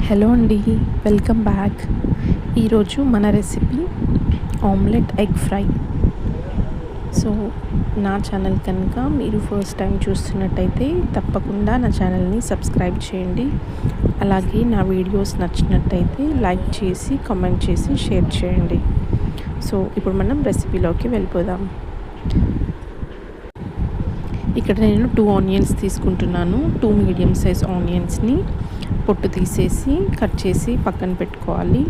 Hello అండి. Welcome back. ఈరోజు మన recipe omelette egg fry. So నా ఛానల్ కనుక మీరు ఫస్ట్ టైం చూస్తున్నట్టయితే తప్పకుండా నా ఛానల్ని సబ్స్క్రైబ్ చేయండి. అలాగే నా వీడియోస్ నచ్చినట్టయితే లైక్ చేసి కామెంట్ చేసి షేర్ చేయండి. సో ఇప్పుడు మనం రెసిపీలోకి వెళ్ళిపోదాం. ఇక్కడ నేను 2 ఆనియన్స్ తీసుకుంటున్నాను. 2 మీడియం సైజ్ ఆనియన్స్ని పొట్టు తీసేసి కట్ చేసి పక్కన పెట్టుకోవాలి.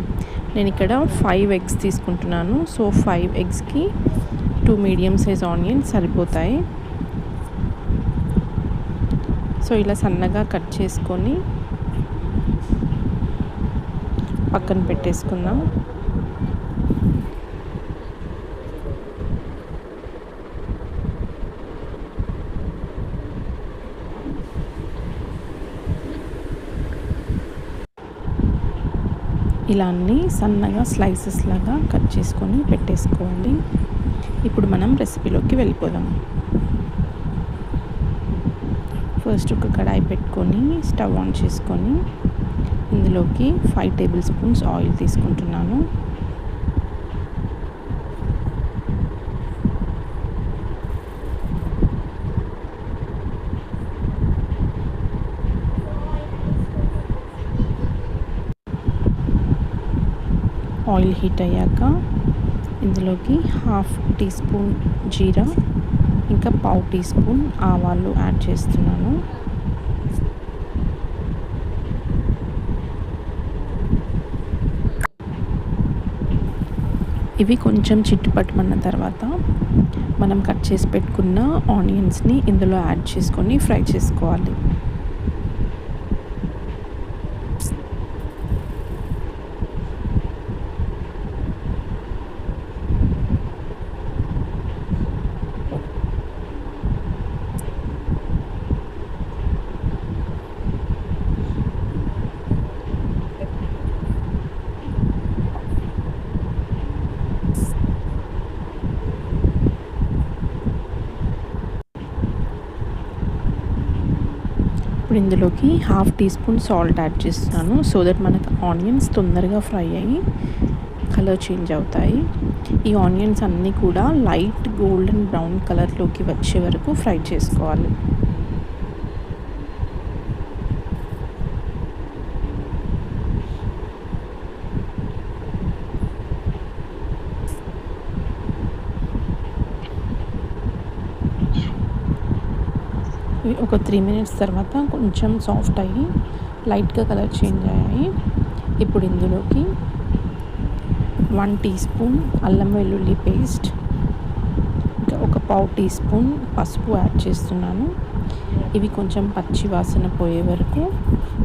నేను ఇక్కడ 5 ఎగ్స్ తీసుకుంటున్నాను. సో 5 ఎగ్స్కి 2 మీడియం సైజ్ ఆనియన్స్ సరిపోతాయి. సో ఇలా సన్నగా కట్ చేసుకొని పక్కన పెట్టేసుకుందాం. ఇలా అన్నీ సన్నగా స్లైసెస్ లాగా కట్ చేసుకొని పెట్టేసుకోవాలి. ఇప్పుడు మనం రెసిపీలోకి వెళ్ళిపోదాం. ఫస్ట్ ఒక కడాయి పెట్టుకొని స్టవ్ ఆన్ చేసుకొని ఇందులోకి 5 టేబుల్ స్పూన్స్ ఆయిల్ తీసుకుంటున్నాను. ఆయిల్ హీట్ అయ్యాక ఇందులోకి 1/2 టీ స్పూన్ జీరా ఇంకా 1/4 టీ స్పూన్ ఆవాలు యాడ్ చేస్తున్నాను. ఇవి కొంచెం చిట్టుపట్టుమన్న తర్వాత మనం కట్ చేసి పెట్టుకున్న ఆనియన్స్ని ఇందులో యాడ్ చేసుకొని ఫ్రై చేసుకోవాలి. ఇప్పుడు ఇందులోకి 1/2 టీ స్పూన్ సాల్ట్ యాడ్ చేస్తున్నాను. సో దట్ మనకు ఆనియన్స్ తొందరగా ఫ్రై అయ్యి కలర్ చేంజ్ అవుతాయి. ఈ ఆనియన్స్ అన్నీ కూడా లైట్ గోల్డెన్ బ్రౌన్ కలర్లోకి వచ్చే వరకు ఫ్రై చేసుకోవాలి. ఒక 3 మినిట్స్ తర్వాత కొంచెం సాఫ్ట్ అయ్యి లైట్గా కలర్ చేంజ్ అయ్యాయి. ఇప్పుడు ఇందులోకి 1 టీ స్పూన్ అల్లం వెల్లుల్లి పేస్ట్ ఇంకా ఒక 1/4 టీ స్పూన్ పసుపు యాడ్ చేస్తున్నాను. ఇవి కొంచెం పచ్చి వాసన పోయే వరకు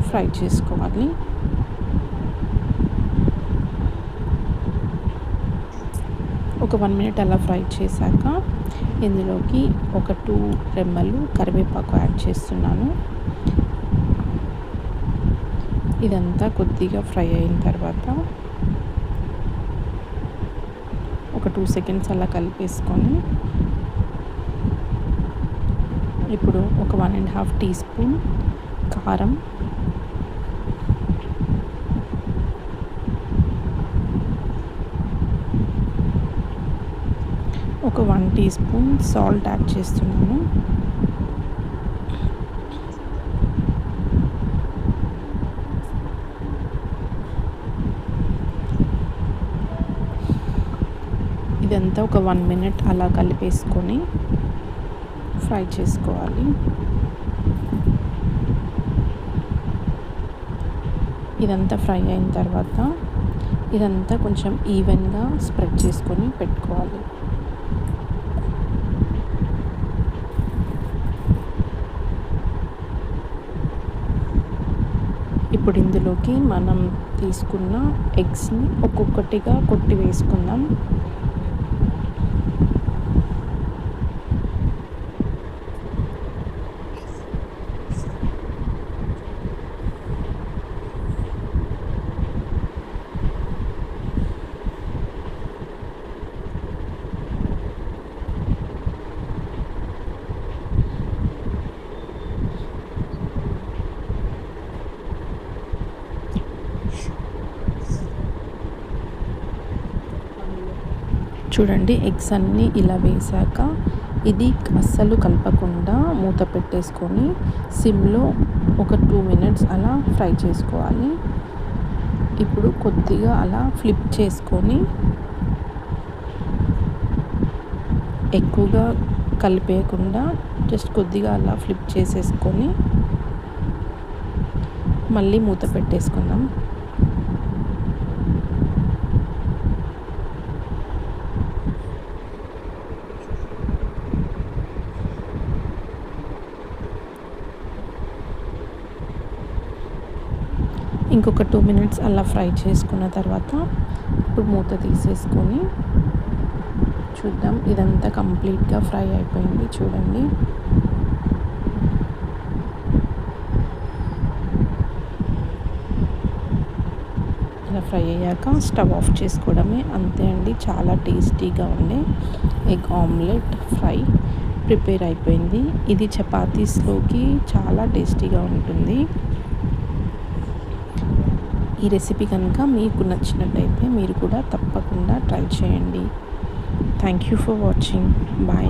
ఫ్రై చేసుకోవాలి. ఒక 1 మినిట్ అలా ఫ్రై చేశాక ఇందులోకి ఒక 2 రెమ్మలు కరివేపాకు యాడ్ చేస్తున్నాను. ఇదంతా కొద్దిగా ఫ్రై అయిన తర్వాత ఒక 2 సెకండ్స్ అలా కలిపేసుకొని ఇప్పుడు ఒక 1.5 టీ స్పూన్ కారం, ఒక 1 టీ స్పూన్ సాల్ట్ యాడ్ చేస్తున్నాను. ఇదంతా ఒక 1 మినిట్ అలా కలిపేసుకొని ఫ్రై చేసుకోవాలి. ఇదంతా ఫ్రై అయిన తర్వాత ఇదంతా కొంచెం ఈవెన్గా స్ప్రెడ్ చేసుకొని పెట్టుకోవాలి. ఇప్పుడు ఇందులోకి మనం తీసుకున్న ఎగ్స్ని ఒక్కొక్కటిగా కొట్టి వేసుకుందాం. చూడండి ఎగ్స్ అన్నీ ఇలా వేసాక ఇది అస్సలు కలపకుండా మూత పెట్టేసుకొని సిమ్లో ఒక 2 మినిట్స్ అలా ఫ్రై చేసుకోవాలి. ఇప్పుడు కొద్దిగా అలా ఫ్లిప్ చేసుకొని ఎక్కువగా కలిపేయకుండా జస్ట్ కొద్దిగా అలా ఫ్లిప్ చేసేసుకొని మళ్ళీ మూత పెట్టేసుకుందాం. ఇంకొక 2 మినిట్స్ అలా ఫ్రై చేసుకున్న తర్వాత ఇప్పుడు మూత తీసేసుకొని చూద్దాం. ఇదంతా కంప్లీట్గా ఫ్రై అయిపోయింది చూడండి. ఇలా ఫ్రై అయ్యాక స్టవ్ ఆఫ్ చేసుకోవడమే, అంతే అండి. చాలా టేస్టీగా ఉండే ఎగ్ ఆమ్లెట్ ఫ్రై ప్రిపేర్ అయిపోయింది. ఇది చపాతీస్లోకి చాలా టేస్టీగా ఉంటుంది. ఈ రెసిపీ కనుక మీకు నచ్చినట్టయితే మీరు కూడా తప్పకుండా ట్రై చేయండి. Thank you for watching. Bye.